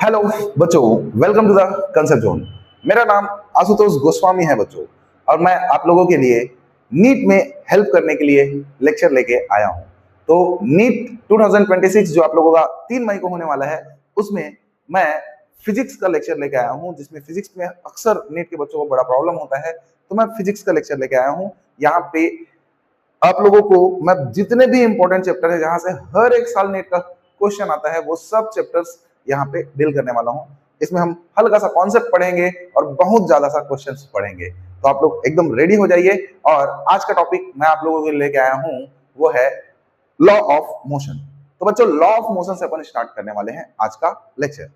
Hello बच्चों, welcome to the concept zone. मेरा नाम आशुतोष गोस्वामी है बच्चों, और मैं आप लोगों के लिए नीट में हेल्प करने के लिए लेक्चर लेके आया हूं। तो नीट 2026 जो आप लोगों का 3 मई को होने वाला है, उसमें मैं फिजिक्स का लेक्चर लेके आया हूं, जिसमें फिजिक्स में अक्सर नीट के बच्चों को बड़ा प्रॉब्लम होता है। तो मैं फिजिक्स का लेक्चर लेके आया हूँ। यहाँ पे आप लोगों को मैं जितने भी इंपॉर्टेंट चैप्टर है जहां से हर एक साल नीट का क्वेश्चन आता है, वो सब चैप्टर्स यहाँ पे डील करने वाला हूँ। इसमें हम हल्का सा कॉन्सेप्ट पढ़ेंगे और बहुत ज्यादा सा क्वेश्चंस पढ़ेंगे। तो आप लोग एकदम रेडी हो जाइए। और आज का टॉपिक मैं आप लोगों के लिए लेके आया हूँ, वो है लॉ ऑफ मोशन। तो बच्चों, लॉ ऑफ मोशन से अपन स्टार्ट करने वाले हैं आज का लेक्चर।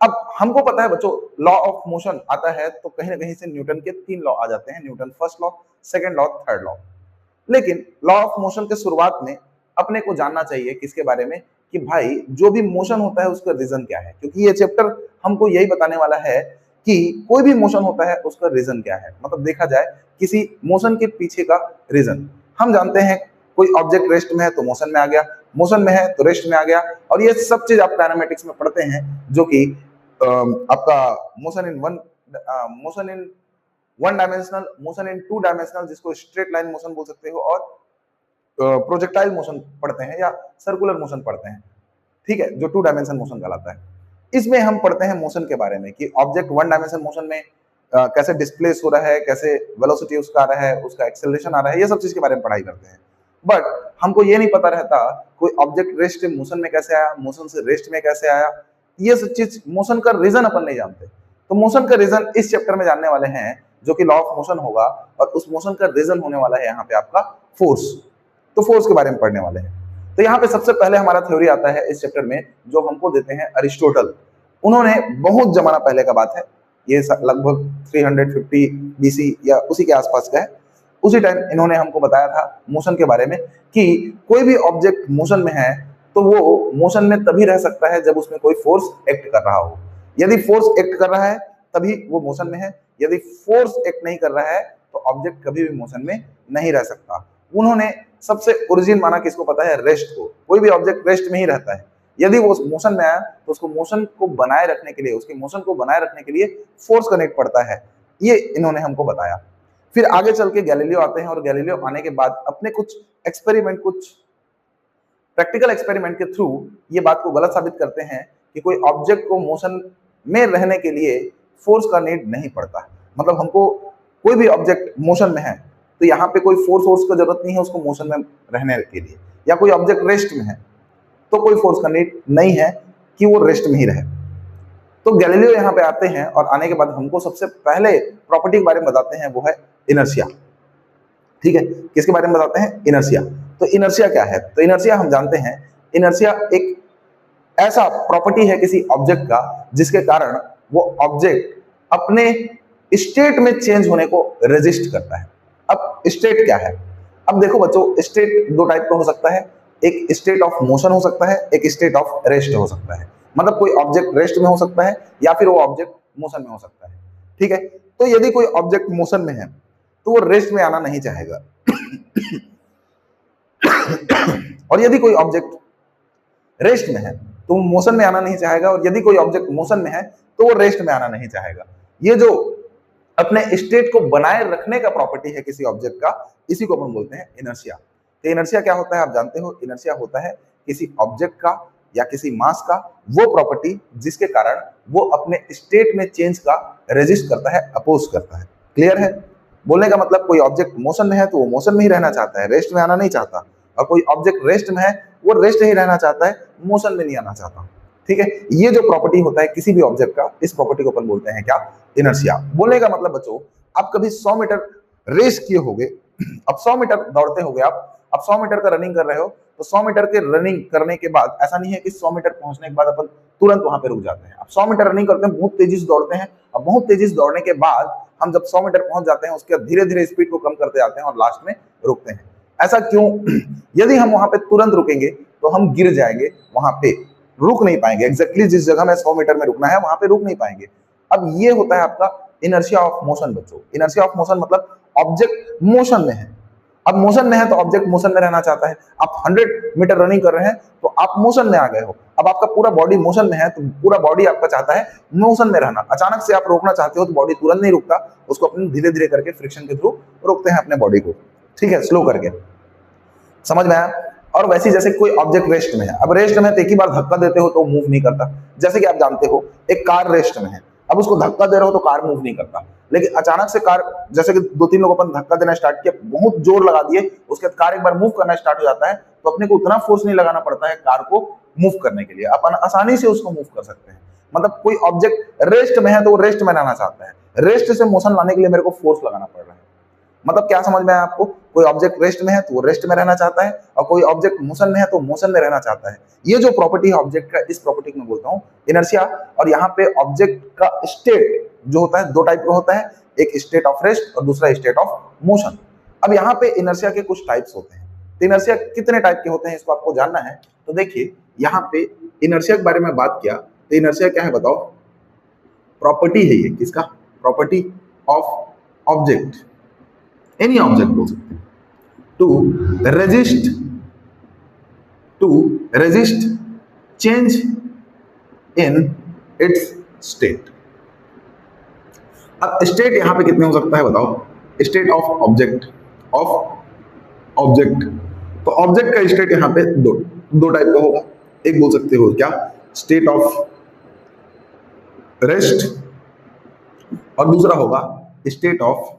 अब हमको पता है बच्चों, लॉ ऑफ मोशन आता है तो कहीं ना कहीं से न्यूटन के 3 लॉ आ जाते हैं। Newton first law, second law, third law. लेकिन लॉ ऑफ मोशन के शुरुआत में अपने को जानना चाहिए किसके बारे में, कि भाई जो भी मोशन होता है उसका रीजन क्या है। क्योंकि ये चैप्टर हमको यही बताने वाला है कि कोई भी मोशन होता है उसका रीजन क्या है। मतलब देखा जाए किसी मोशन के पीछे का रीजन। हम जानते हैं कोई ऑब्जेक्ट रेस्ट में है तो मोशन में आ गया, मोशन में है तो रेस्ट में आ गया। और ये सब चीज आप काइनेमेटिक्स में पढ़ते हैं, जो कि आपका motion in one dimensional, motion in two dimensional, जिसको स्ट्रेट लाइन मोशन बोल सकते हो, और प्रोजेक्टाइल मोशन पढ़ते हैं या सर्कुलर मोशन पढ़ते हैं। ठीक है, जो 2 डायमेंशन मोशन कहलाता है। इसमें हम पढ़ते हैं मोशन के बारे में कि ऑब्जेक्ट 1 डायमेंशन मोशन में कैसे डिस्प्लेस हो रहा है, कैसे वेलोसिटी उसका आ रहा है, उसका एक्सेलरेशन आ रहा है, ये सब चीज के बारे में पढ़ाई करते हैं। बट हमको ये नहीं पता रहता कोई ऑब्जेक्ट रेस्ट से मोशन में कैसे आया, मोशन से रेस्ट में कैसे आया। ये सब चीज मोशन का रीजन अपन नहीं जानते। तो मोशन का रीजन इस चैप्टर में जानने वाले हैं, जो कि लॉ ऑफ मोशन होगा। और उस मोशन का रीजन होने वाला है यहाँ पे आपका फोर्स। तो फोर्स के बारे में पढ़ने वाले हैं। तो यहाँ पे सबसे पहले हमारा थ्योरी आता है इस चैप्टर में, जो हमको देते हैं अरिस्टोटल। उन्होंने बहुत जमाना पहले का बात है, ये लगभग 350 बीसी या उसी के आसपास का है। उसी टाइम इन्होंने हमको बताया था मोशन के बारे में कि कोई भी ऑब्जेक्ट मोशन में है तो वो मोशन में तभी रह सकता है जब उसमें कोई फोर्स एक्ट कर रहा हो। यदि फोर्स एक्ट कर रहा है तभी वो मोशन में है, यदि फोर्स एक्ट नहीं कर रहा है तो ऑब्जेक्ट कभी भी मोशन में नहीं रह सकता। उन्होंने सबसे ओरिजिन माना किसको पता है, रेस्ट को। कोई भी ऑब्जेक्ट रेस्ट में ही रहता है। यदि वो मोशन में आया तो उसको मोशन को बनाए रखने के लिए, उसके मोशन को बनाए रखने के लिए फोर्स का नीड पड़ता है। ये इन्होंने हमको बताया। फिर आगे चल के गैलीलियो आते हैं, और गैलीलियो आने के बाद अपने कुछ एक्सपेरिमेंट, कुछ प्रैक्टिकल एक्सपेरिमेंट के थ्रू ये बात को गलत साबित करते हैं कि कोई ऑब्जेक्ट को मोशन में रहने के लिए फोर्स का नीड नहीं पड़ता। मतलब हमको कोई भी ऑब्जेक्ट मोशन में है तो यहाँ पे कोई फोर्स का जरूरत नहीं है उसको मोशन में रहने के लिए। या कोई ऑब्जेक्ट रेस्ट में है तो कोई फोर्स का नीड नहीं है कि वो रेस्ट में ही रहे। तो गैलीलियो यहाँ पे आते हैं, और आने के बाद हमको सबसे पहले प्रॉपर्टी के बारे में बताते हैं, वो है इनर्शिया। ठीक है, किसके बारे में बताते हैं, इनर्शिया। तो इनर्शिया क्या है, तो इनर्शिया हम जानते हैं, इनर्शिया एक ऐसा प्रॉपर्टी है किसी ऑब्जेक्ट का जिसके कारण वो ऑब्जेक्ट अपने स्टेट में चेंज होने को रेजिस्ट करता है। अब स्टेट क्या है, अब देखो बच्चों, स्टेट 2 टाइप का हो सकता है। एक स्टेट ऑफ मोशन हो सकता है, एक स्टेट ऑफ रेस्ट हो सकता है। मतलब कोई ऑब्जेक्ट रेस्ट में हो सकता है या फिर वो ऑब्जेक्ट मोशन में हो सकता है। ठीक है, तो यदि कोई ऑब्जेक्ट मोशन में है तो वो रेस्ट में आना नहीं चाहेगा। और यदि कोई ऑब्जेक्ट रेस्ट में है तो वो मोशन में आना नहीं चाहेगा, और यदि कोई ऑब्जेक्ट मोशन में है तो वो रेस्ट में आना नहीं चाहेगा। ये जो अपने स्टेट को बनाए रखने का प्रॉपर्टी है किसी ऑब्जेक्ट का, इसी को अपन बोलते हैं इनर्शिया। तो इनर्शिया क्या होता है आप जानते हो, इनर्शिया होता है किसी ऑब्जेक्ट का या किसी मास का वो प्रॉपर्टी जिसके कारण वो अपने स्टेट में चेंज का रेजिस्ट करता है, अपोज करता है। क्लियर है? बोलने का मतलब, कोई ऑब्जेक्ट मोशन में है तो वो मोशन में ही रहना चाहता है, रेस्ट में आना नहीं चाहता। और कोई ऑब्जेक्ट रेस्ट में है, वो रेस्ट ही रहना चाहता है, मोशन में नहीं आना चाहता। ठीक है, ये जो प्रॉपर्टी होता है किसी भी ऑब्जेक्ट का, इस प्रॉपर्टी को अपन बोलते हैं क्या, इनर्शिया। बोलने का मतलब बच्चों, आप कभी 100 मीटर रेस किए होगे। अब 100 मीटर दौड़ते होगे आप, अब 100 मीटर का रनिंग कर रहे हो, तो 100 मीटर के रनिंग करने के बाद ऐसा नहीं है कि 100 मीटर पहुंचने के बाद अपन तुरंत वहां पे रुक जाते हैं। अब 100 मीटर रनिंग करते हैं, बहुत तेजी से दौड़ते हैं, और बहुत तेजी से दौड़ने के बाद हम जब 100 मीटर पहुंच जाते हैं, उसके धीरे धीरे स्पीड को कम करते जाते हैं और लास्ट में रुकते हैं। ऐसा क्यों? यदि हम वहां पे तुरंत रुकेंगे तो हम गिर जाएंगे, वहां पे रुक नहीं पाएंगे। एग्जैक्टली जिस जगह में 100 मीटर में रुकना है वहां पे रुक नहीं पाएंगे। अब ये होता है आपका इनर्शिया ऑफ मोशन बच्चों। इनर्शिया ऑफ मोशन मतलब ऑब्जेक्ट मोशन में है, अब मोशन में है तो ऑब्जेक्ट मोशन में रहना चाहता है। आप 100 मीटर रनिंग कर रहे हैं तो आप मोशन में आ गए हो, अब आपका पूरा बॉडी मोशन में है तो पूरा बॉडी आपका चाहता है मोशन में रहना। अचानक से आप रोकना चाहते हो तो बॉडी तुरंत नहीं रुकता, उसको अपने धीरे धीरे करके फ्रिक्शन के थ्रू रोकते हैं अपने बॉडी को, ठीक है, स्लो करके। समझ में आया? और वैसे जैसे कोई ऑब्जेक्ट रेस्ट में है, अब रेस्ट में तो एक ही बार धक्का देते हो तो मूव नहीं करता। जैसे कि आप जानते हो एक कार रेस्ट में है, अब उसको धक्का दे रहे हो तो कार मूव नहीं करता, लेकिन अचानक से कार, जैसे कि 2-3 लोग अपन धक्का देना स्टार्ट किया, बहुत जोर लगा दिए, उसके बाद कार एक बार मूव करना स्टार्ट हो जाता है, तो अपने को उतना फोर्स नहीं लगाना पड़ता है कार को मूव करने के लिए, अपन आसानी से उसको मूव कर सकते हैं। मतलब कोई ऑब्जेक्ट रेस्ट में है तो वो रेस्ट में रहना चाहता है, रेस्ट से मोशन लाने के लिए मेरे को फोर्स लगाना पड़ रहा है। मतलब क्या समझ में आया आपको? कोई ऑब्जेक्ट रेस्ट में है तो वो रेस्ट में रहना चाहता है, और कोई ऑब्जेक्ट मोशन में है तो मोशन में रहना चाहता है। ये जो प्रॉपर्टी है ऑब्जेक्ट का, इस प्रॉपर्टी को मैं बोलता हूँ इनर्शिया। और यहाँ पे ऑब्जेक्ट का स्टेट जो होता है 2 टाइप का होता है, एक स्टेट ऑफ रेस्ट और दूसरा स्टेट ऑफ मोशन। अब यहाँ पे इनर्शिया के कुछ टाइप्स होते हैं, तो इनर्शिया कितने टाइप के होते हैं इसको आपको जानना है। तो देखिए यहाँ पे इनर्शिया के बारे में बात किया, तो इनर्शिया क्या है बताओ? प्रॉपर्टी है ये, किसका? Property of object, any object बोल सकते हैं, to resist change in its state. अब स्टेट यहां पे कितने हो सकता है बताओ? स्टेट ऑफ ऑब्जेक्ट, तो ऑब्जेक्ट का स्टेट यहां पे दो टाइप का होगा। एक बोल सकते हो क्या? स्टेट ऑफ रेस्ट, और दूसरा होगा स्टेट ऑफ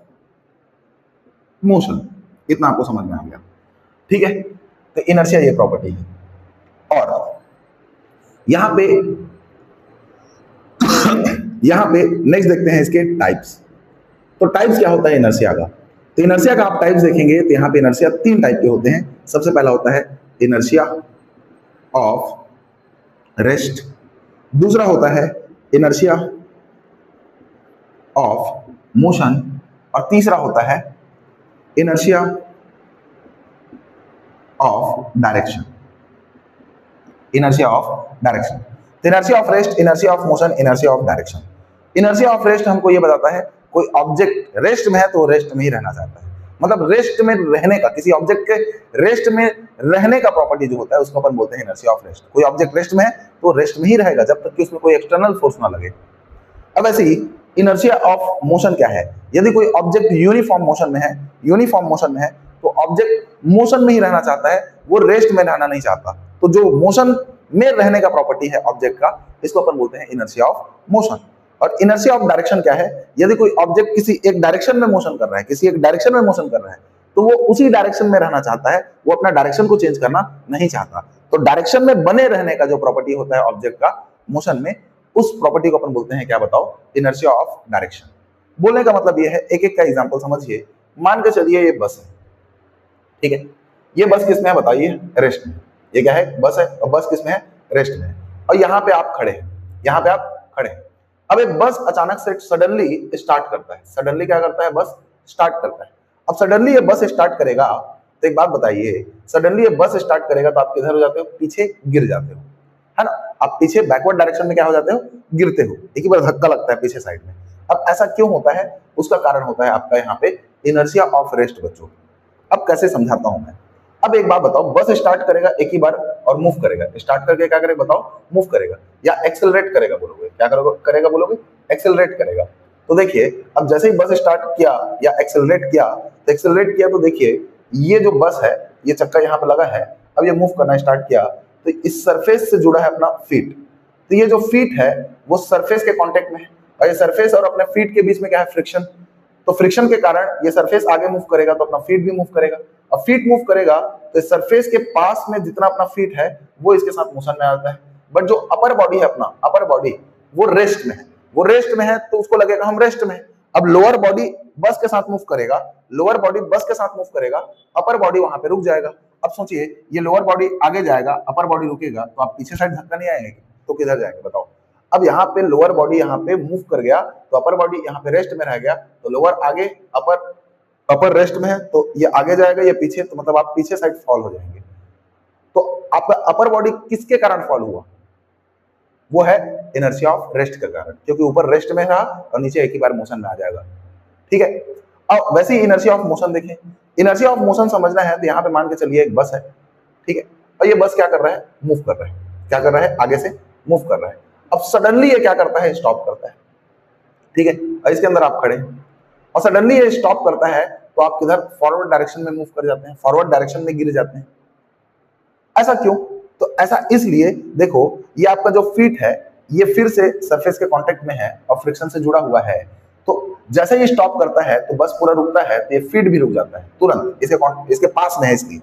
मोशन। इतना आपको समझ में आ गया, ठीक है? तो इनर्शिया ये प्रॉपर्टी है। और यहां पे नेक्स्ट देखते हैं इसके टाइप्स। तो टाइप्स क्या होता है इनर्शिया का? तो इनर्शिया का आप टाइप्स देखेंगे तो यहां पे इनर्शिया 3 टाइप के होते हैं। सबसे पहला होता है इनर्शिया ऑफ रेस्ट, दूसरा होता है इनर्शिया ऑफ मोशन, और तीसरा होता है inertia of direction. Inertia of direction, inertia of rest, inertia of motion, inertia of direction. Inertia of rest हमको ये बताता है कोई ऑब्जेक्ट रेस्ट में है तो रेस्ट में ही रहना चाहता है। मतलब रेस्ट में रहने का, किसी ऑब्जेक्ट के रेस्ट में रहने का प्रॉपर्टी जो होता है उसको अपन बोलते हैं इनर्शिया ऑफ रेस्ट। कोई ऑब्जेक्ट रेस्ट में है तो रेस्ट में ही रहेगा जब तक कि उसमें कोई एक्सटर्नल फोर्स ना लगे। अब ऐसे ही इनर्शिया ऑफ मोशन क्या है? यदि कोई ऑब्जेक्ट यूनिफॉर्म मोशन में है तो ऑब्जेक्ट मोशन में ही रहना चाहता है, वो रेस्ट में रहना नहीं चाहता। तो जो मोशन में रहने का प्रॉपर्टी है ऑब्जेक्ट का, इसको अपन बोलते हैं इनर्शिया ऑफ मोशन। और इनर्शिया ऑफ डायरेक्शन क्या है? यदि कोई ऑब्जेक्ट किसी एक डायरेक्शन में मोशन कर रहा है, तो वो उसी डायरेक्शन में रहना चाहता है, वो अपना डायरेक्शन को चेंज करना नहीं चाहता। तो डायरेक्शन में बने रहने का जो प्रॉपर्टी होता है ऑब्जेक्ट का मोशन में, उस प्रॉपर्टी को अपन बोलते हैं क्या बताओ? Inertia of direction. बोलने का मतलब ये है, एक एक का एग्जांपल समझिए। मान के चलिए ये बस है, ठीक है? ये बस किसमें है बताइए? रेस्ट में। ये क्या है? बस है, और बस किसमें है? रेस्ट में है। और यहाँ पे आप खड़े हैं, अब एक बस अचानक से सडनली स्टार्ट करता है। सडनली क्या करता है? बस स्टार्ट करता है। अब सडनली ये बस स्टार्ट करेगा, तो एक बात बताइए, सडनली ये बस स्टार्ट करेगा तो आप किधर हो जाते हो? पीछे गिर जाते हो, है ना? आप पीछे बैकवर्ड डायरेक्शन में क्या हो जाते हो? गिरते हो। एक ही बार धक्का लगता है पीछे साइड में। अब ऐसा क्यों होता है? उसका कारण होता है आपका यहाँ पे इनर्शिया ऑफ रेस्ट बच्चों। अब कैसे समझाता हूं मैं। अब एक बात बताओ, बस स्टार्ट करेगा एक ही बार और मूव करेगा। स्टार्ट करके क्या करेगा बताओ? मूव करेगा, या एक्सेलरेट करेगा बोलोगे? क्या करेगा बोलोगे? एक्सेलरेट करेगा। तो देखिए, अब जैसे ही बस स्टार्ट किया या एक्सेलरेट किया तो देखिए ये जो बस है, ये चक्का यहाँ पे लगा है, अब ये मूव करना स्टार्ट किया तो इस सरफेस से जुड़ा है अपना फीट। तो ये जो फीट है वो सरफेस के कांटेक्ट में है, और ये सरफेस और अपने फीट के बीच में क्या है? फ्रिक्शन। तो फ्रिक्शन के कारण ये सरफेस आगे मूव करेगा तो अपना फीट भी मूव करेगा। अब फीट मूव करेगा तो इस सरफेस के पास में जितना अपना फीट है वो इसके साथ मोशन में आता है। बट जो अपर बॉडी है अपना, अपर बॉडी वो रेस्ट में है, तो उसको लगेगा हम रेस्ट में। अब लोअर बॉडी बस के साथ मूव करेगा, अपर बॉडी वहां पे रुक जाएगा। अब सोचिए, ये लोअर बॉडी आगे जाएगा, अपर बॉडी रुकेगा, तो आप पीछे साइड धक्का नहीं आएंगे तो किधर जाएंगे बताओ? अब यहाँ पे लोअर बॉडी यहाँ पे मूव कर गया तो अपर बॉडी यहाँ पे रेस्ट में रह गया, तो लोअर आगे, अपर रेस्ट में है तो ये आगे जाएगा, ये पीछे, तो मतलब आप पीछे साइड फॉल हो जाएंगे। तो आपका अपर बॉडी किसके कारण फॉल हुआ? वो है इनर्शिया ऑफ रेस्ट के कारण, क्योंकि ऊपर रेस्ट में रहा और नीचे एक ही बार मोशन में आ जाएगा, ठीक है? अब वैसे ही इनर्शिया ऑफ मोशन देखें, इनर्शिया ऑफ मोशन समझना है तो यहाँ पे मान के चलिए एक बस है, ठीक है, और ये बस क्या कर रहा है, मूव कर रहा है, क्या कर रहा है, आगे से मूव कर रहा है। अब सडनली ये क्या करता है, स्टॉप करता है, ठीक है, और इसके अंदर आप खड़े हैं और सडनली ये स्टॉप करता है तो आप किधर, फॉरवर्ड डायरेक्शन में मूव कर जाते हैं, फॉरवर्ड डायरेक्शन में गिर जाते हैं। ऐसा क्यों? तो ऐसा इसलिए, देखो ये आपका जो फीट है ये फिर से सरफेस के कांटेक्ट में है और फ्रिक्शन से जुड़ा हुआ है, तो जैसे ही स्टॉप करता है तो बस पूरा रुकता है, तो ये फीट भी रुक जाता है तुरंत, इसके पास में है इसलिए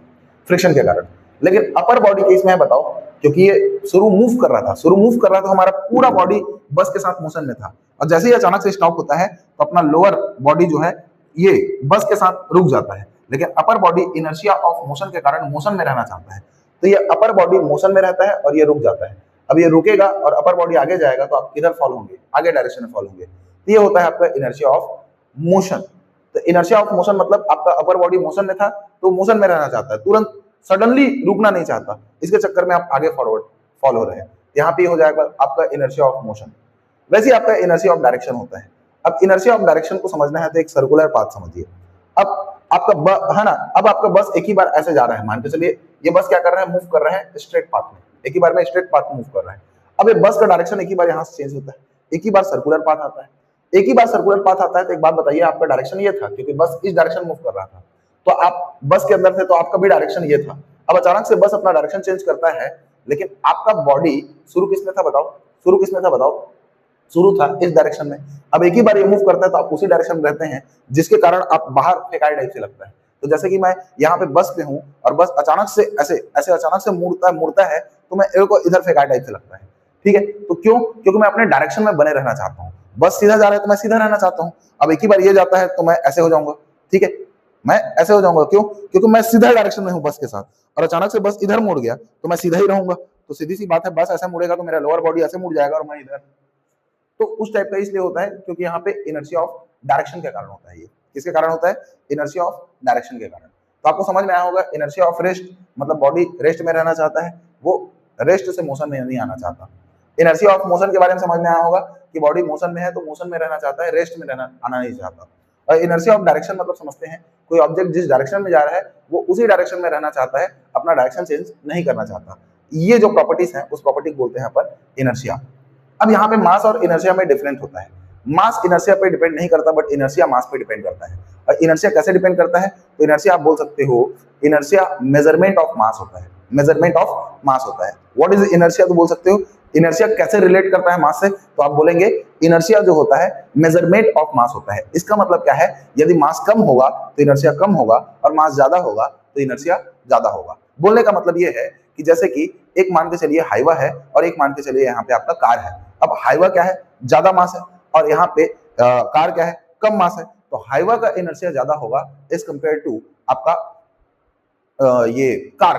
फ्रिक्शन के कारण। लेकिन अपर बॉडी केस में बताओ, क्योंकि ये शुरू मूव कर रहा था, तो हमारा पूरा बॉडी बस के साथ मोशन में था, और जैसे ही अचानक से स्टॉप होता है तो अपना लोअर बॉडी जो है ये बस के साथ रुक जाता है, लेकिन upper body inertia of motion के कारण मोशन में रहना चाहता है, तो ये अपर बॉडी मोशन में रहता है और ये रुक जाता है। अब ये रुकेगा और अपर बॉडी आगे जाएगा तो आप किधर फॉल होंगे, आगे डायरेक्शन में फॉल होंगे, तो ये होता है आपका इनर्शिया ऑफ मोशन। तो इनर्शिया ऑफ मोशन मतलब आपका अपर बॉडी मोशन में था तो मोशन में रहना चाहता है, तुरंत सडनली रुकना नहीं चाहता, इसके चक्कर में आप आगे फॉरवर्ड फॉल हो रहे हैं, यहाँ पे हो जाएगा आपका इनर्शिया ऑफ मोशन। वैसे ही आपका इनर्शिया ऑफ डायरेक्शन होता है। अब इनर्शिया ऑफ डायरेक्शन को समझना है तो एक सर्कुलर पाथ समझिए। अब आपका है ना, अब आपका बस एक ही बार ऐसे जा रहा है, मान के चलिए ये बस क्या कर रहा है, मूव कर रहा है स्ट्रेट पाथ में, एक ही बार में स्ट्रेट पाथ में मूव कर रहा है। अब ये बस का डायरेक्शन एक ही बार यहाँ से चेंज होता है, एक ही बार सर्कुलर पाथ आता है, एक ही बार सर्कुलर पाथ आता है। तो एक बात बताइए, आपका डायरेक्शन ये था क्योंकि बस इस डायरेक्शन मूव कर रहा था, तो आप बस के अंदर थे तो आपका भी डायरेक्शन ये था। अब अचानक से बस अपना डायरेक्शन चेंज करता है, लेकिन आपका बॉडी शुरू किस में था बताओ, शुरू किस में था बताओ, शुरू था इस डायरेक्शन में। अब एक ही बार ये मूव करता है तो आप उसी डायरेक्शन में रहते हैं, जिसके कारण आप बाहर फेंकाई टाइप से लगता है। तो जैसे कि मैं यहाँ पे बस पे हूँ और बस अचानक से ऐसे ऐसे अचानक से मुड़ता है तो मैं को इधर फेंकाई टाइप से लगता है, ठीक है। तो क्यों? क्योंकि मैं अपने डायरेक्शन में बने रहना चाहता हूँ, बस सीधा जा रहा है तो मैं सीधा रहना चाहता हूँ। अब एक ही बार ये जाता है तो मैं ऐसे हो जाऊंगा, ठीक है, मैं ऐसे हो जाऊंगा, क्यों? क्योंकि मैं सीधा डायरेक्शन में हूँ बस के साथ, और अचानक से बस इधर मुड़ गया तो मैं सीधा ही रहूंगा। तो सीधी सी बात है, बस ऐसे मुड़ेगा तो मेरा लोअर बॉडी ऐसे मुड़ जाएगा और मैं इधर। तो उस टाइप का इसलिए होता है क्योंकि यहाँ पे इनर्शिया ऑफ डायरेक्शन के कारण होता है। ये किसके कारण होता है? इनर्शिया ऑफ डायरेक्शन के कारण। तो आपको समझ में आया होगा, इनर्शिया ऑफ रेस्ट मतलब बॉडी रेस्ट में रहना चाहता है, वो रेस्ट से मोशन में नहीं आना चाहता। इनर्शिया ऑफ मोशन के बारे में समझ में आया होगा कि बॉडी मोशन में है तो मोशन में रहना चाहता है, रेस्ट में रहना आना नहीं चाहता। और इनर्शिया ऑफ डायरेक्शन मतलब समझते हैं, कोई ऑब्जेक्ट जिस डायरेक्शन में जा रहा है वो उसी डायरेक्शन में रहना चाहता है, अपना डायरेक्शन चेंज नहीं करना चाहता। ये जो प्रॉपर्टीज है उस प्रॉपर्टी को बोलते हैं अपन इनर्शिया। अब यहाँ पे मास और इनर्शिया में डिफरेंट होता है। मास इनर्शिया पे डिपेंड नहीं करता, बट इनर्शिया मास पे डिपेंड करता है। और इनर्शिया कैसे डिपेंड करता है? तो इनर्शिया आप बोल सकते हो, इनर्शिया मेजरमेंट ऑफ मास होता है, मेजरमेंट ऑफ मास होता है। व्हाट इज इनर्शिया तो बोल सकते हो। इनर्शिया कैसे रिलेट करता है मास से? तो आप बोलेंगे इनर्शिया जो होता है मेजरमेंट ऑफ मास होता है। इसका मतलब क्या है? यदि मास कम होगा तो इनर्शिया कम होगा, और मास ज्यादा होगा तो इनर्शिया ज्यादा होगा। बोलने का मतलब ये है कि जैसे कि एक मान के चलिए हाईवा है और एक मान के चलिए यहाँ पे आपका कार है। अब हाईवा क्या है? ज्यादा मास है, और यहाँ पे कार क्या है? कम मास है। तो हाईवा का इनर्शिया ज्यादा होगा एज कंपेयर टू आपका ये कार,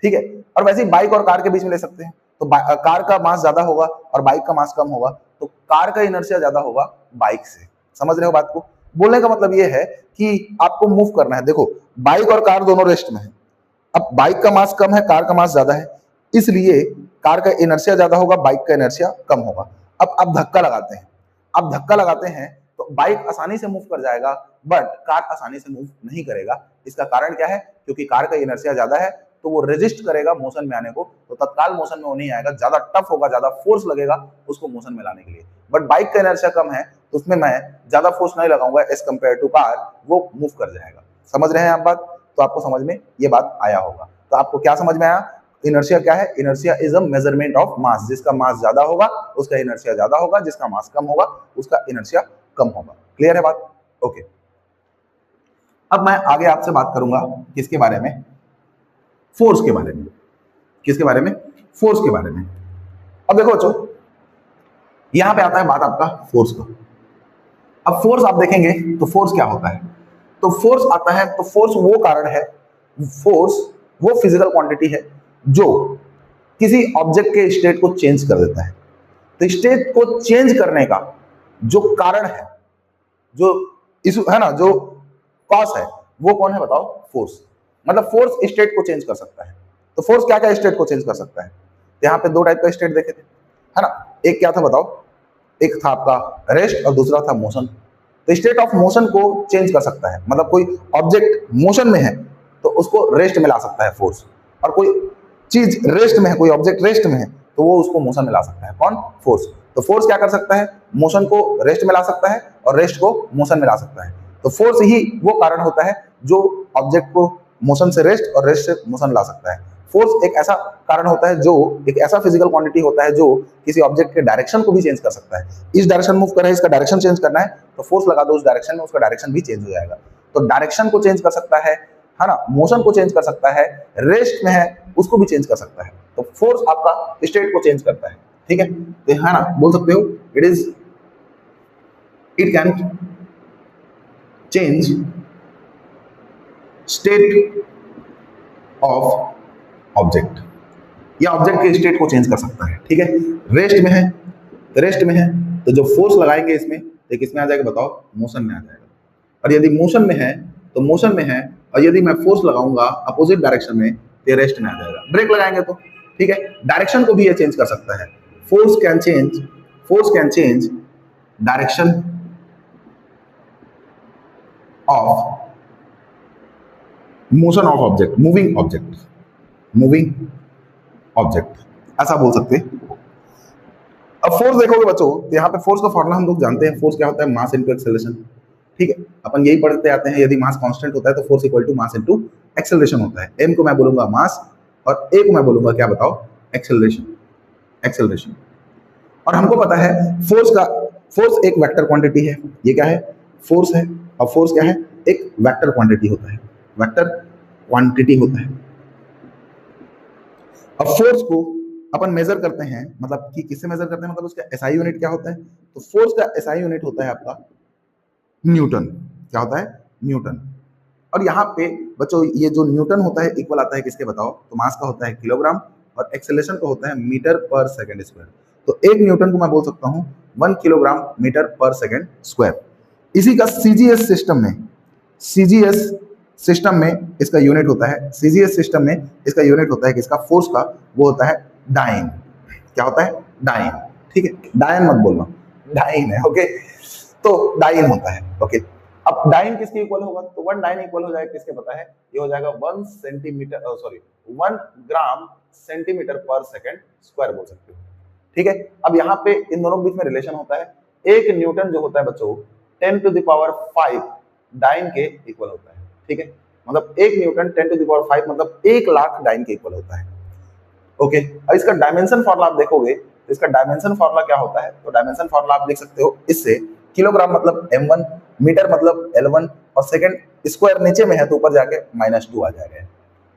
ठीक है। और वैसे ही बाइक और कार के बीच में ले सकते हैं, तो कार का मास ज्यादा होगा और बाइक का मास कम होगा, तो कार का इनर्शिया ज्यादा होगा बाइक से। समझ रहे हो बात को? बोलने का मतलब ये है कि आपको मूव करना है। देखो बाइक और कार दोनों रेस्ट में है, अब बाइक का मास कम है, कार का मास ज्यादा है, इसलिए कार का इनर्शिया ज्यादा होगा, बाइक का इनर्शिया कम होगा। अब आप धक्का लगाते हैं, आप धक्का लगाते हैं तो बाइक आसानी से मूव कर जाएगा, बट कार आसानी से मूव नहीं करेगा। इसका कारण क्या है? क्योंकि कार का इनर्शिया ज्यादा है तो वो रेजिस्ट करेगा मोशन में आने को, तो तत्काल मोशन में वो नहीं आएगा, ज्यादा टफ होगा, ज्यादा फोर्स लगेगा उसको मोशन में लाने के लिए। बट बाइक का इनर्शिया कम है तो उसमें मैं ज्यादा फोर्स नहीं लगाऊंगा एज कंपेयर टू कार, वो मूव कर जाएगा। समझ रहे हैं आप बात? तो आपको समझ में ये बात आया होगा। तो आपको क्या समझ में आया? इनर्शिया क्या है? Inertia is a measurement of mass. जिसका मास ज्यादा होगा उसका इनर्शिया ज्यादा होगा, जिसका मास कम होगा उसका इनर्शिया कम होगा। क्लियर है बात? ओके। अब मैं आगे आपसे बात करूंगा किसके बारे में? फोर्स के बारे में। किसके बारे में? फोर्स के बारे में। अब देखो बच्चों, यहां पे आता है बात आपका फोर्स का। अब फोर्स आप देखेंगे तो फोर्स क्या होता है? तो फोर्स आता है, तो फोर्स वो कारण है, फोर्स वो फिजिकल क्वांटिटी है जो किसी ऑब्जेक्ट के स्टेट को चेंज कर देता है। तो स्टेट को चेंज करने का जो कारण है, जो इशू है ना, जो कॉज है, वो कौन है बताओ? फोर्स। मतलब फोर्स स्टेट को चेंज कर सकता है। तो फोर्स क्या क्या स्टेट को चेंज कर सकता है? यहाँ पे दो टाइप का स्टेट देखे थे, है ना। एक क्या था बताओ? एक था आपका रेस्ट और दूसरा था मोशन। तो स्टेट ऑफ मोशन को चेंज कर सकता है, मतलब कोई ऑब्जेक्ट मोशन में है तो उसको रेस्ट में ला सकता है फोर्स, और कोई चीज रेस्ट में है, कोई ऑब्जेक्ट रेस्ट में है तो वो उसको मोशन में ला सकता है। कौन? फोर्स। तो फोर्स क्या कर सकता है? मोशन को रेस्ट में ला सकता है और रेस्ट को मोशन में ला सकता है। तो फोर्स ही वो कारण होता है जो ऑब्जेक्ट को मोशन से रेस्ट और रेस्ट से मोशन ला सकता है। फोर्स एक ऐसा कारण होता है जो एक ऐसा फिजिकल क्वांटिटी होता है जो किसी ऑब्जेक्ट के डायरेक्शन को भी चेंज कर सकता है। इस डायरेक्शन मूव कर रहा है, इसका डायरेक्शन चेंज करना है तो फोर्स लगा दो उस डायरेक्शन में, उसका डायरेक्शन भी चेंज हो जाएगा। तो डायरेक्शन को चेंज कर सकता है ना, मोशन को चेंज कर सकता है, रेस्ट में है उसको भी चेंज कर सकता है। तो फोर्स आपका स्टेट को चेंज करता है, ठीक है। तो है ना, बोल सकते हो it can change state of object, या ऑब्जेक्ट के स्टेट को चेंज कर सकता है, ठीक है। रेस्ट में है तो जो फोर्स लगाएंगे इसमें, तो किसमें आ जाएगा बताओ? मोशन में आ जाएगा। और यदि मोशन में है तो मोशन में है, और यदि मैं फोर्स लगाऊंगा अपोजिट डायरेक्शन में तो ये रेस्ट में आ जाएगा। ब्रेक लगाएंगे तो, ठीक है। डायरेक्शन को भी ये चेंज कर सकता है। Force can change direction of motion of object, moving object, ऐसा बोल सकते हैं। अब फोर्स देखोगे बच्चों तो यहाँ पे फोर्स का फॉर्मूला हम लोग जानते हैं। फोर्स क्या होता है? मास इनटू एक्सेलरेशन, ठीक है। अपन यही पढ़ते आते हैं, यदि मास कांस्टेंट होता है तो force equal to mass into acceleration होता है। m को मैं बोलूंगा मास और a को मैं बोलूंगा क्या बताओ? एक्सेलरेशन। और हमको पता है फोर्स एक वेक्टर क्वांटिटी है। ये क्या है? फोर्स है। और फोर्स क्या है? एक वेक्टर क्वांटिटी होता है, अब फोर्स को अपन मेजर करते हैं, मतलब कि किससे मेजर करते हैं, मतलब उसका एसआई यूनिट क्या होता है? तो फोर्स का एसआई यूनिट होता है आपका न्यूटन। क्या होता है? न्यूटन। और यहाँ पे बच्चों ये जो न्यूटन होता है इक्वल आता है किसके बताओ? तो मास का होता है किलोग्राम और एक्सेलरेशन का होता है मीटर पर सेकंड स्क्वायर। तो एक न्यूटन को मैं बोल सकता हूँ 1 किलोग्राम मीटर पर सेकंड स्क्वायर। इसी का सीजीएस सिस्टम में इसका यूनिट होता है, सीजीएस सिस्टम में इसका यूनिट होता है किसका? फोर्स का। वो होता है डाइन। क्या होता है? डाइन, ठीक है। डायन मत बोलना, डाइन है, ओके। तो डाइन होता है, ओके। अब डाइन किसके इक्वल होगा? तो 1 डाइन इक्वल हो जाएगा किसके पता है? ये हो जाएगा 1 ग्राम सेंटीमीटर पर सेकंड स्क्वायर बोल सकते हो, ठीक है। अब यहाँ पे इन दोनों के बीच में रिलेशन होता है। एक न्यूटन जो होता है बच्चों 10 टू द पावर 5 डाइन के इक्वल होता है, ठीक है। मतलब एक न्यूटन 10 टू द पावर 5 मतलब 1 लाख डाइन के इक्वल होता है, ओके। अब इसका डायमेंशन फॉर्मूला आप देखोगे तो इसका डायमेंशन फॉर्मूला क्या होता है? तो डायमेंशन फॉर्मूला आप लिख सकते हो इससे, किलोग्राम मतलब m1, मीटर मतलब L1 और सेकंड स्क्वायर नीचे में है तो ऊपर जाके -2 आ जाएगा।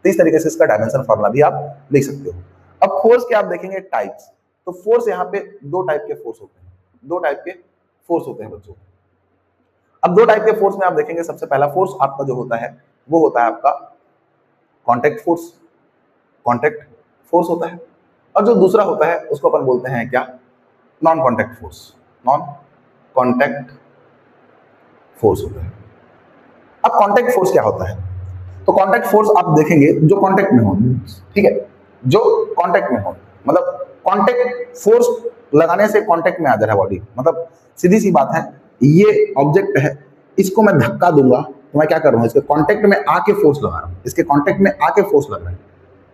तो इस तरीके से इसका डायमेंशन फॉर्मूला भी आप लिख सकते हो। अब फोर्स के आप देखेंगे टाइप्स, तो फोर्स यहाँ पे दो टाइप के फोर्स होते हैं बच्चों। अब दो टाइप के फोर्स में आप देखेंगे, सबसे पहला फोर्स आपका जो होता है वो होता है आपका कॉन्टैक्ट फोर्स होता है, और जो दूसरा होता है उसको अपन बोलते हैं क्या? नॉन कॉन्टैक्ट फोर्स होता है। अब कॉन्टैक्ट फोर्स क्या होता है? तो कॉन्टैक्ट फोर्स आप देखेंगे जो कॉन्टैक्ट में हो, ठीक है, जो कॉन्टैक्ट में हो, मतलब कॉन्टैक्ट फोर्स लगाने से कॉन्टैक्ट में आ जा रहा है बॉडी। मतलब सीधी सी बात है, ये ऑब्जेक्ट है, इसको मैं धक्का दूंगा तो मैं क्या कर रहा हूँ? इसके कॉन्टैक्ट में आके फोर्स लगा रहा हूँ, इसके कॉन्टैक्ट में आके फोर्स लग रहा है।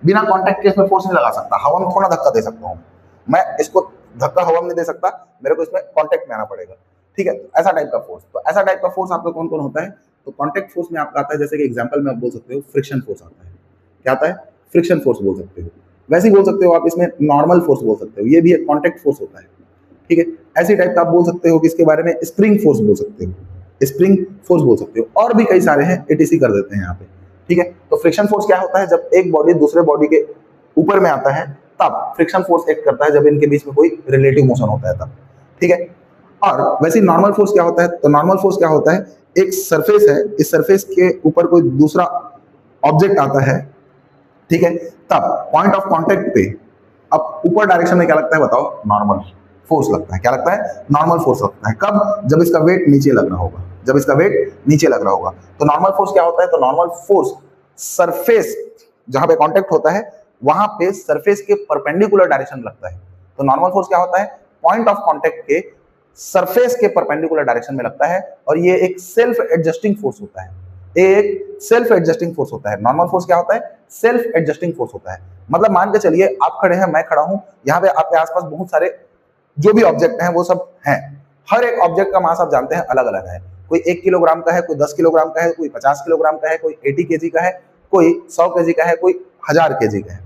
बिना कॉन्टैक्ट के इसमें फोर्स नहीं लगा सकता। हवा में थोड़ा धक्का दे सकता हूँ मैं, इसको धक्का हवा में नहीं दे सकता, मेरे को इसमें कॉन्टैक्ट में आना पड़ेगा, ठीक है। ऐसा टाइप का फोर्स, तो ऐसा टाइप का फोर्स आपका कौन कौन होता है? तो कॉन्टैक्ट फोर्स में आपका आता है, जैसे कि एग्जांपल में आप बोल सकते हो फ्रिक्शन फोर्स आता है। क्या आता है? फ्रिक्शन फोर्स बोल सकते हो। वैसे ही बोल सकते हो आप इसमें नॉर्मल फोर्स बोल सकते हो, ये भी एक कॉन्टैक्ट फोर्स होता है, ठीक है। ऐसी टाइप का आप बोल सकते हो कि इसके बारे में स्प्रिंग फोर्स बोल सकते हो, और भी कई सारे हैं, एटीसी कर देते हैं यहाँ पे, ठीक है। तो फ्रिक्शन फोर्स क्या होता है? जब एक बॉडी दूसरे बॉडी के ऊपर में आता है तब फ्रिक्शन फोर्स एक्ट करता है, जब इनके बीच में कोई रिलेटिव मोशन होता है तब, ठीक है। और वैसे नॉर्मल फोर्स क्या होता है? तो नॉर्मल फोर्स क्या होता है? एक सरफेस है, इस सरफेस के ऊपर कोई दूसरा ऑब्जेक्ट आता है, ठीक है, तब पॉइंट ऑफ कांटेक्ट पे अब ऊपर डायरेक्शन में क्या लगता है बताओ? नॉर्मल फोर्स लगता है। क्या लगता है? नॉर्मल फोर्स लगता है। कब? जब इसका वेट नीचे लग रहा होगा, तो नॉर्मल फोर्स क्या होता है? तो नॉर्मल फोर्स सरफेस जहां पे कांटेक्ट होता है वहां पे सरफेस के परपेंडिकुलर डायरेक्शन लगता है। तो नॉर्मल फोर्स क्या होता है? पॉइंट ऑफ कांटेक्ट के सरफेस के परपेंडिकुलर डायरेक्शन में लगता है और ये एक सेल्फ एडजस्टिंग फोर्स होता है। एक सेल्फ एडजस्टिंग फोर्स होता है। नॉर्मल फोर्स क्या होता है? सेल्फ एडजस्टिंग फोर्स होता है। मतलब मान के चलिए आप खड़े हैं, मैं खड़ा हूं, यहाँ पे आपके आसपास बहुत सारे जो भी ऑब्जेक्ट हैं वो सब हैं। हर एक ऑब्जेक्ट का मास आप जानते हैं अलग अलग है। कोई 1 किलोग्राम का है, कोई 10 किलोग्राम का है, कोई 50 किलोग्राम का है, कोई 80 केजी का है, कोई 100 केजी का है, कोई 1000 केजी का है।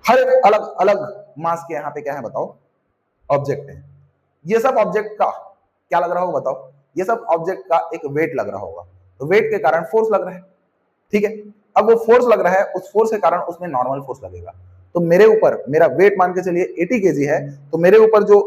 हर एक अलग अलग मास के यहाँ पे क्या है बताओ? ऑब्जेक्ट है। ये सब ऑब्जेक्ट का क्या लग रहा होगा बताओ? ये सब ऑब्जेक्ट का एक वेट लग रहा होगा। तो वेट के कारण फोर्स लग रहा है, ठीक है। अब वो फोर्स लग रहा है, उस फोर्स के कारण उसमें नॉर्मल फोर्स लगेगा। तो मेरे ऊपर मेरा वेट मान के चलिए 80 केजी है, तो मेरे ऊपर जो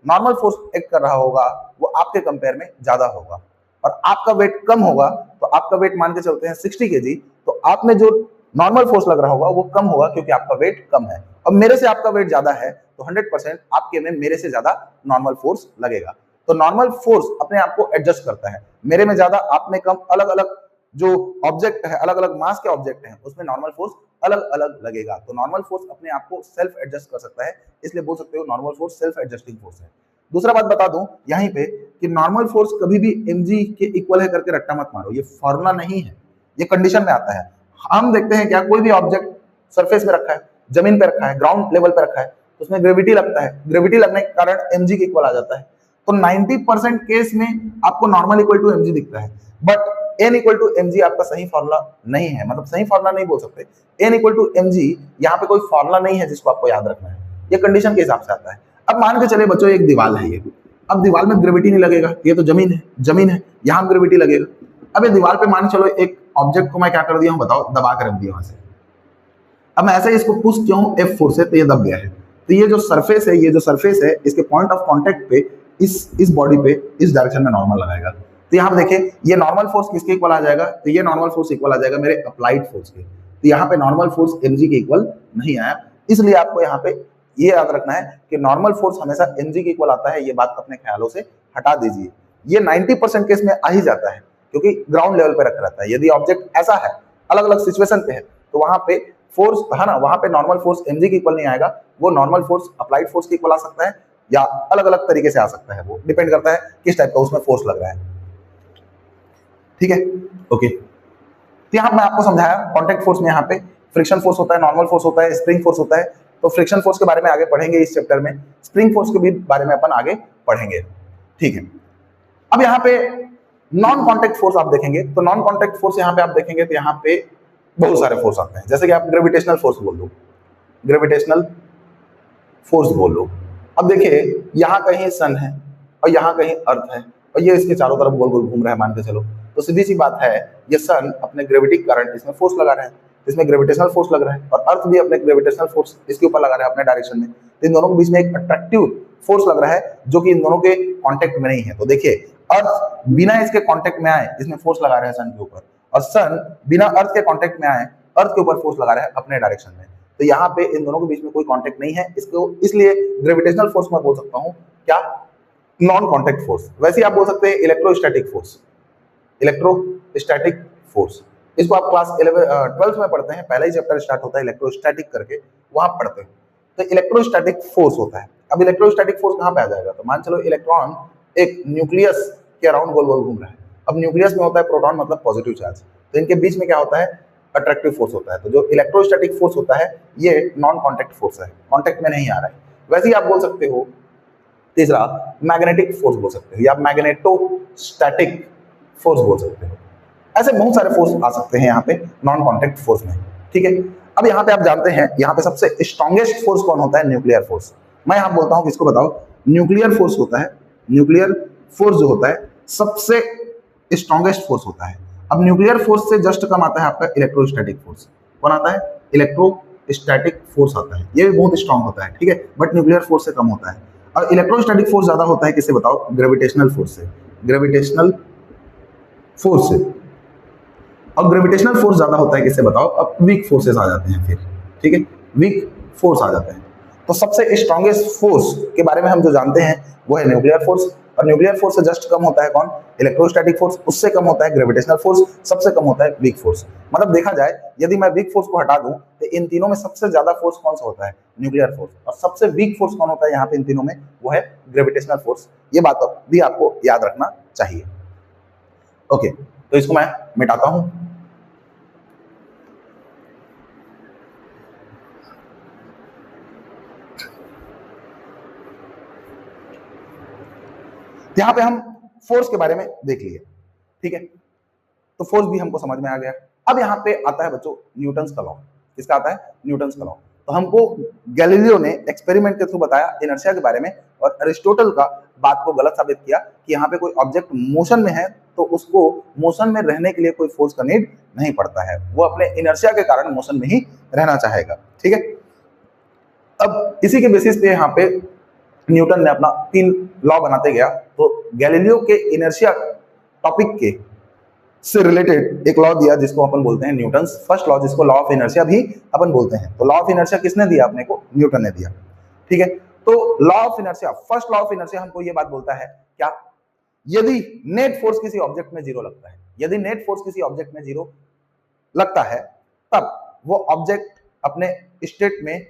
नॉर्मल फोर्स एक्ट कर रहा होगा वो आपके कंपेयर में ज्यादा होगा। और आपका वेट कम होगा, तो आपका वेट मान के चलते हैं 60 केजी, तो आप में जो नॉर्मल फोर्स लग रहा होगा वो कम होगा क्योंकि आपका वेट कम है। अब मेरे से आपका वेट ज्यादा है तो 100% आपके में मेरे से ज्यादा नॉर्मल फोर्स लगेगा। तो नॉर्मल फोर्स अपने आप को एडजस्ट करता है, मेरे में ज्यादा आप में कम, अलग अलग जो ऑब्जेक्ट है, अलग अलग मास के ऑब्जेक्ट हैं, उसमें नॉर्मल फोर्स अलग अलग लगेगा। तो नॉर्मल फोर्स अपने आप को सेल्फ एडजस्ट कर सकता है, इसलिए बोल सकते हो normal force self adjusting force है। दूसरा बात बता दूं यहीं पे कि नॉर्मल फोर्स कभी भी mg के इक्वल है करके रट्टा मत मारो, ये फॉर्मूला नहीं है, ये कंडीशन में आता है। हम देखते हैं क्या, कोई भी ऑब्जेक्ट सरफेस में रखा है, जमीन पे रखा है, ग्राउंड लेवल पे रखा है, तो उसमें ग्रेविटी लगता है, ग्रेविटी लगने के कारण mg के इक्वल आ जाता है। तो 90% केस में आपको नॉर्मल इक्वल टू mg दिखता है, but n equal to mg आपका सही फॉर्मूला नहीं है, मतलब सही फॉर्मूला नहीं बोल सकते। n इक्वल टू mg यहाँ पे कोई फॉर्मूला नहीं है जिसको आपको याद रखना है, ये कंडीशन के हिसाब से आता है। अब मान के चले बच्चों एक दीवार है ये, अब दीवार में ग्रेविटी नहीं लगेगा, ये तो जमीन है, जमीन है, यहाँ ग्रेविटी लगेगा। अब ये दीवार पे मान चलो एक ऑब्जेक्ट को मैं क्या कर दिया हूँ बताओ, दबा कर रख दिया वहां से। अब मैं ऐसे ही इसको पुश किया हूँ F फोर्स से, तो ये दब गया है। तो ये जो सरफेस है, ये जो सरफेस है, इसके पॉइंट ऑफ कांटेक्ट पे इस बॉडी पे इस डायरेक्शन में नॉर्मल लगाएगा। तो यहाँ पे देखिए ये नॉर्मल फोर्स किसके इक्वल आ जाएगा? तो ये नॉर्मल फोर्स इक्वल आ जाएगा मेरे अप्लाइड फोर्स के। तो यहाँ पे नॉर्मल फोर्स mg के इक्वल नहीं आया, इसलिए आपको यहाँ पे ये याद रखना है कि नॉर्मल फोर्स हमेशा mg के इक्वल आता है। ये बात अपने ख्यालों से हटा दीजिए। ये 90% केस में आ ही जाता है क्योंकि ग्राउंड लेवल पे रखा रहता है। यदि ऑब्जेक्ट ऐसा है, अलग अलग सिचुएशन पे है, तो वहां पे फोर्स है ना, वहां पे नॉर्मल फोर्स mg के इक्वल नहीं आएगा, वो नॉर्मल फोर्स अप्लाइड फोर्स के इक्वल आ सकता है या अलग अलग तरीके से आ सकता है। वो डिपेंड करता है किस टाइप का उसमें फोर्स लग रहा है, ठीक है। ओके, तो यहाँ मैं आपको समझाया कॉन्टैक्ट फोर्स में यहाँ पे फ्रिक्शन फोर्स होता है, नॉर्मल फोर्स होता है, स्प्रिंग फोर्स होता है। तो फ्रिक्शन फोर्स के बारे में आगे पढ़ेंगे इस चैप्टर में, स्प्रिंग फोर्स के भी बारे में अपन आगे पढ़ेंगे, ठीक है। अब यहाँ पे नॉन कॉन्टैक्ट फोर्स आप देखेंगे, तो नॉन कॉन्टैक्ट फोर्स यहाँ पे आप देखेंगे तो यहाँ पे बहुत सारे फोर्स आते हैं। जैसे कि आप ग्रेविटेशनल फोर्स बोल लो, ग्रेविटेशनल फोर्स बोल लो। अब देखिए यहाँ कहीं सन है और यहाँ कहीं अर्थ है और ये इसके चारों तरफ गोल गोल घूम रहा है मान के चलो, तो सीधी सी बात है ये सन अपने ग्रेविटी के कारण इसमें फोर्स लगा रहा है, इसमें ग्रेविटेशनल फोर्स लग रहा है, और अर्थ भी अपने ग्रेविटेशनल फोर्स इसके ऊपर लगा रहा है अपने डायरेक्शन में। तो इन दोनों के बीच में एक अट्रैक्टिव फोर्स लग रहा है जो कि इन दोनों के कांटेक्ट में नहीं है। तो देखिए अर्थ बिना इसके कांटेक्ट में आए इसमें फोर्स लगा रहा है सन के ऊपर, और सन बिना अर्थ के कांटेक्ट में आए अर्थ के ऊपर फोर्स लगा रहा है अपने डायरेक्शन में। तो यहाँ पे इन दोनों के बीच में कोई कांटेक्ट नहीं है, इसको इसलिए ग्रेविटेशनल फोर्स मैं बोल सकता हूँ क्या, नॉन कांटेक्ट फोर्स। वैसे आप बोल सकते हैं इलेक्ट्रोस्टैटिक फोर्स, इलेक्ट्रोस्टैटिक फोर्स। इसको आप क्लास 12th में पढ़ते हैं, पहला ही चैप्टर स्टार्ट होता है इलेक्ट्रोस्टैटिक करके, वहां पढ़ते हैं। तो इलेक्ट्रोस्टैटिक फोर्स होता है। अब इलेक्ट्रोस्टैटिक फोर्स कहां पे आ जाएगा, तो मान चलो इलेक्ट्रॉन एक न्यूक्लियस के अराउंड गोल गोल घूम रहा है। अब न्यूक्लियस में होता है प्रोटॉन मतलब पॉजिटिव चार्ज, तो इनके बीच में क्या होता है, अट्रैक्टिव फोर्स होता है। तो जो इलेक्ट्रोस्टैटिक फोर्स होता है ये नॉन कॉन्टैक्ट फोर्स है, कॉन्टैक्ट में नहीं आ रहा है। वैसे ही आप बोल सकते हो तीसरा मैग्नेटिक फोर्स बोल सकते हो या मैग्नेटोस्टैटिक फोर्स बोल सकते हो। ऐसे बहुत सारे फोर्स आ सकते हैं यहाँ पे नॉन कॉन्टैक्ट फोर्स में, ठीक है। अब यहाँ पे आप जानते हैं यहाँ पे सबसे स्ट्रॉन्गेस्ट फोर्स कौन होता है, न्यूक्लियर फोर्स। मैं यहाँ बोलता हूँ किसको बताओ, न्यूक्लियर फोर्स होता है। न्यूक्लियर फोर्स जो होता है सबसे स्ट्रॉन्गेस्ट फोर्स होता है। अब न्यूक्लियर फोर्स से जस्ट कम आता है आपका इलेक्ट्रोस्टैटिक फोर्स। कौन आता है, इलेक्ट्रोस्टैटिक फोर्स आता है, ये भी बहुत स्ट्रॉन्ग होता है, ठीक है, बट न्यूक्लियर फोर्स से कम होता है। और इलेक्ट्रोस्टैटिक फोर्स ज्यादा होता है किससे बताओ, ग्रेविटेशनल फोर्स से, ग्रेविटेशनल फोर्स से। अब ग्रेविटेशनल फोर्स ज्यादा होता है किससे बताओ, अब वीक फोर्सेस आ जाते हैं फिर, ठीक है, वीक फोर्स आ जाते हैं। तो सबसे स्ट्रॉन्गेस्ट फोर्स के बारे में हम जो जानते हैं वो है न्यूक्लियर फोर्स, और न्यूक्लियर फोर्स से जस्ट कम होता है कौन? इलेक्ट्रोस्टैटिक फोर्स, उससे कम होता है ग्रेविटेशनल फोर्स, सबसे कम होता है वीक फोर्स। मतलब देखा जाए यदि मैं वीक फोर्स को हटा दूं तो इन तीनों में सबसे ज्यादा फोर्स कौन सा होता है? Nuclear force. और सबसे वीक फोर्स कौन होता है यहाँ पे इन तीनों में? वो है ग्रेविटेशनल फोर्स। ये बात भी आपको याद रखना चाहिए। ओके, तो इसको मैं मिटाता हूं। यहां पे हम फोर्स के बारे में देख लिए, ठीक है, तो फोर्स भी हमको समझ में आ गया। अब यहाँ पे आता है बच्चों न्यूटन्स का लॉ। किसका आता है? न्यूटन्स का लॉ। तो हमको गैलीलियो ने एक्सपेरिमेंट के थ्रू बताया इनर्शिया के बारे में, और अरिस्टोटल का बात को गलत साबित किया कि यहाँ पे कोई ऑब्जेक्ट मोशन में है तो उसको मोशन में रहने के लिए कोई फोर्स का नीड नहीं पड़ता है, वो अपने इनर्शिया के कारण मोशन में ही रहना चाहेगा, ठीक है। अब इसी के बेसिस पे यहाँ पे न्यूटन ने अपना 3 लॉ बनाते गया। तो गैलीलियो के इनर्शिया टॉपिक के से रिलेटेड एक लॉ दिया जिसको अपन बोलते हैं न्यूटन्स फर्स्ट लॉ, जिसको लॉ ऑफ इनर्शिया भी अपन बोलते हैं। तो लॉ ऑफ इनर्शिया किसने दिया अपने को? न्यूटन ने दिया, ठीक है। तो law of inertia, first law of inertia हमको ये बात बोलता है क्या? यदि नेट फोर्स किसी ऑब्जेक्ट में 0 लगता है, यदि नेट फोर्स किसी ऑब्जेक्ट में 0 लगता है, तब वो ऑब्जेक्ट अपने स्टेट में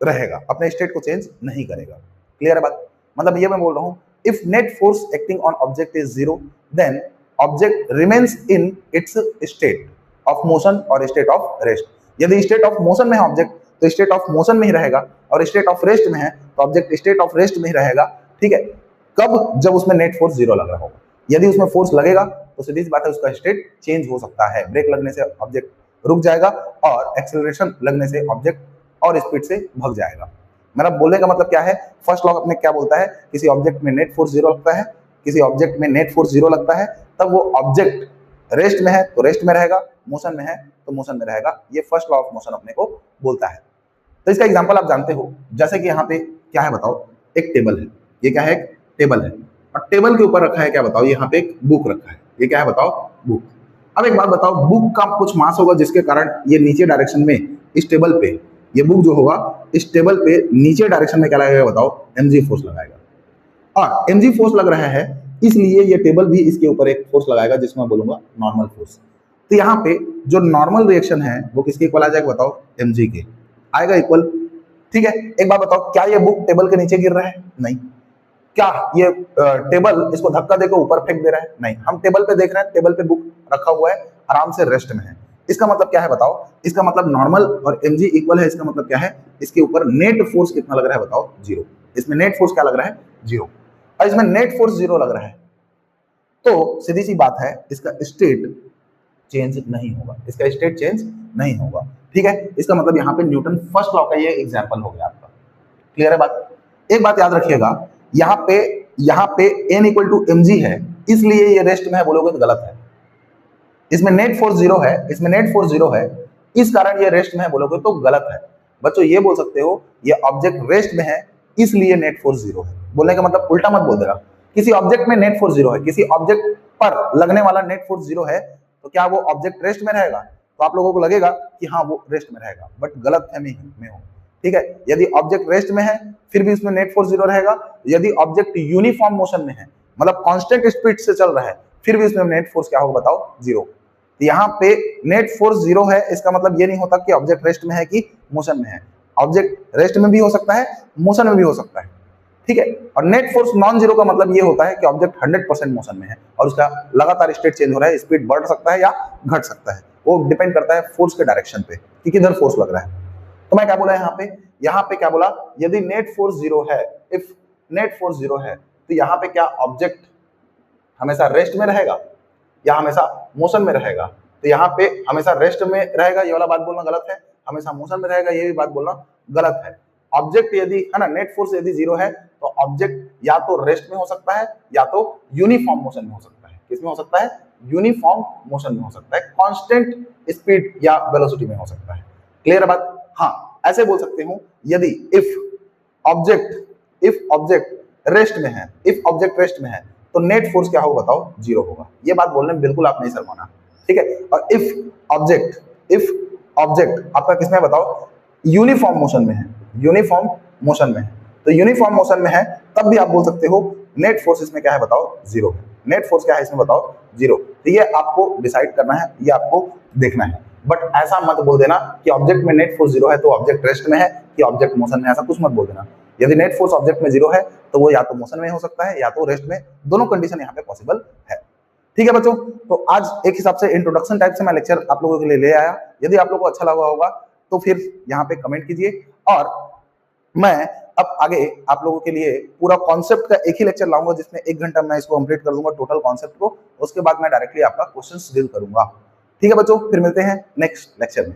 रहेगा, अपने स्टेट को चेंज नहीं करेगा। क्लियर है बात? मतलब ये मैं बोल रहा हूं, if net force acting on object is 0 then object remains in its state of motion और स्टेट ऑफ रेस्ट। यदि स्टेट ऑफ मोशन में है ऑब्जेक्ट तो स्टेट ऑफ मोशन में ही रहेगा, और स्टेट ऑफ रेस्ट में है तो ऑब्जेक्ट स्टेट ऑफ रेस्ट में ही रहेगा, ठीक है। कब? जब उसमें नेट फोर्स 0 लग रहा होगा। यदि उसमें फोर्स लगेगा तो सीधी सी बात है उसका स्टेट चेंज हो सकता है। ब्रेक लगने से ऑब्जेक्ट रुक जाएगा और एक्सेलरेशन लगने से ऑब्जेक्ट और स्पीड से भाग जाएगा। मेरा बोलने का मतलब क्या है? फर्स्ट लॉ अपने क्या बोलता है? किसी ऑब्जेक्ट में नेट फोर्स 0 लगता है, किसी ऑब्जेक्ट में नेट फोर्स 0 लगता है, तब वो ऑब्जेक्ट रेस्ट में है तो रेस्ट में रहेगा, मोशन में है तो मोशन में रहेगा। ये फर्स्ट लॉ ऑफ मोशन अपने को बोलता है। तो इसका एग्जांपल आप जानते हो, जैसे कि यहाँ पे क्या है बताओ? एक टेबल है। ये क्या है? एक टेबल है, और टेबल के ऊपर रखा है क्या बताओ? यहाँ पे एक बुक रखा है। ये क्या है बताओ? बुक। अब एक बात बताओ, बुक का कुछ मास होगा जिसके कारण ये नीचे डायरेक्शन में इस टेबल पे, ये बुक जो होगा इस टेबल पे नीचे डायरेक्शन में क्या लगाएगा बताओ? mg फोर्स लगाएगा। और mg फोर्स लग रहा है इसलिए ये टेबल भी इसके ऊपर एक फोर्स लगाएगा जिसको मैं बोलूंगा नॉर्मल फोर्स। तो यहाँ पे जो नॉर्मल रिएक्शन है वो किसके इक्वल आ जाएगा बताओ? mg के आएगा इक्वल, ठीक है। एक बात बताओ, क्या ये बुक टेबल के नीचे गिर रहा है? नहीं। क्या ये टेबल इसको धक्का देकर ऊपर फेंक दे रहा है? नहीं। हम टेबल पे देख रहे हैं, टेबल पे बुक रखा हुआ है, आराम से रेस्ट में है। इसका मतलब क्या है बताओ? इसका मतलब नॉर्मल और mg इक्वल है। इसका मतलब क्या है? इसके ऊपर नेट फोर्स कितना लग रहा है बताओ? 0। इसमें नेट फोर्स क्या लग रहा है? 0। और इसमें नेट फोर्स 0 लग रहा है तो सीधी सी बात है इसका स्टेट चेंज नहीं होगा, इसका स्टेट चेंज नहीं होगा, ठीक है। इसका मतलब यहाँ पे न्यूटन फर्स्ट लॉ का ये एग्जाम्पल हो गया आपका। क्लियर है बात? एक बात याद रखिएगा, यहाँ पे n इक्वल टू mg है इसलिए ये रेस्ट में है बोलोगे तो गलत है। इसमें नेट फोर्स 0 है, इसमें नेट फोर्स 0 है, इस कारण ये रेस्ट में है बोलोगे तो गलत है। बच्चों ये बोल सकते हो ये ऑब्जेक्ट रेस्ट में है इसलिए नेट फोर्स 0 है। बोलने का मतलब उल्टा मत बोल देना। किसी ऑब्जेक्ट में नेट फोर्स 0 है, किसी ऑब्जेक्ट पर लगने वाला नेट फोर्स 0 है, तो क्या वो ऑब्जेक्ट रेस्ट में रहेगा? तो आप लोगों को लगेगा कि हाँ वो रेस्ट में रहेगा, बट गलत फहमी में हो, ठीक है। यदि ऑब्जेक्ट रेस्ट में है फिर भी उसमें नेट फोर्स 0 रहेगा। यदि ऑब्जेक्ट यूनिफॉर्म मोशन में है, मतलब कांस्टेंट स्पीड से चल रहा है, फिर भी उसमें नेट फोर्स क्या होगा बताओ? 0। तो यहाँ पे नेट फोर्स 0 है, इसका मतलब ये नहीं होता कि ऑब्जेक्ट रेस्ट में है कि मोशन में है। ऑब्जेक्ट रेस्ट में भी हो सकता है, मोशन में भी हो सकता है, ठीक है। और नेट फोर्स नॉन जीरो का मतलब ये होता है कि ऑब्जेक्ट 100% मोशन में है और उसका लगातार स्टेट चेंज हो रहा है, स्पीड बढ़ सकता है या घट सकता है, वो डिपेंड करता है फोर्स के डायरेक्शन पे कि किधर फोर्स लग रहा है। तो मैं क्या बोला यहाँ पे क्या बोला? यदि नेट फोर्स 0 है, इफ नेट फोर्स 0 है, तो यहाँ पे क्या ऑब्जेक्ट हमेशा रेस्ट में रहेगा या हमेशा मोशन में रहेगा? तो यहाँ पे हमेशा रेस्ट में रहेगा, ये वाला बात बोलना गलत है। हमेशा मोशन में रहेगा, ये भी बात बोलना गलत है। ऑब्जेक्ट यदि है ना, नेट फोर्स यदि 0 है तो ऑब्जेक्ट या तो रेस्ट में हो सकता है या तो यूनिफॉर्म मोशन में हो सकता है। किसमें हो सकता है? यूनिफॉर्म मोशन में हो सकता है, कांस्टेंट स्पीड या वेलोसिटी में हो सकता है। क्लियर है बात? हाँ, ऐसे बोल सकते हूं, यदि इफ ऑब्जेक्ट रेस्ट में है, इफ ऑब्जेक्ट रेस्ट में है तो नेट फोर्स क्या होगा बताओ? 0 होगा। ये बात बोलने में बिल्कुल आप नहीं शर्माना, ठीक है। और इफ ऑब्जेक्ट आपका किसमें बताओ? यूनिफॉर्म मोशन में है, यूनिफॉर्म मोशन में है। तो यूनिफॉर्म मोशन में है तब भी आप बोल सकते हो नेट फोर्स इसमें क्या है बताओ, जीरो है। नेट फोर्स क्या है इसमें बताओ, जीरो। तो ये आपको डिसाइड करना है, ये आपको देखना है। बट ऐसा मत बोल देना कि ऑब्जेक्ट में नेट फोर्स जीरो है तो ऑब्जेक्ट रेस्ट में है कि ऑब्जेक्ट मोशन में, ऐसा कुछ मत बोल देना। यदि नेट फोर्स ऑब्जेक्ट में जीरो है तो वो या तो मोशन में हो सकता है या तो रेस्ट में, दोनों कंडीशन यहाँ पे पॉसिबल है। ठीक है बच्चों, तो आज एक हिसाब से इंट्रोडक्शन टाइप से मैं लेक्चर आप लोगों के लिए ले आया। यदि आप लोगों को अच्छा लगा होगा तो फिर यहाँ पे कमेंट कीजिए, और मैं अब आगे आप लोगों के लिए पूरा कॉन्सेप्ट का एक ही लेक्चर लाऊंगा जिसमें 1 घंटा मैं इसको कंप्लीट कर दूंगा टोटल कॉन्सेप्ट को। उसके बाद मैं डायरेक्टली आपका क्वेश्चंस डील करूंगा। ठीक है बच्चों, फिर मिलते हैं नेक्स्ट लेक्चर में।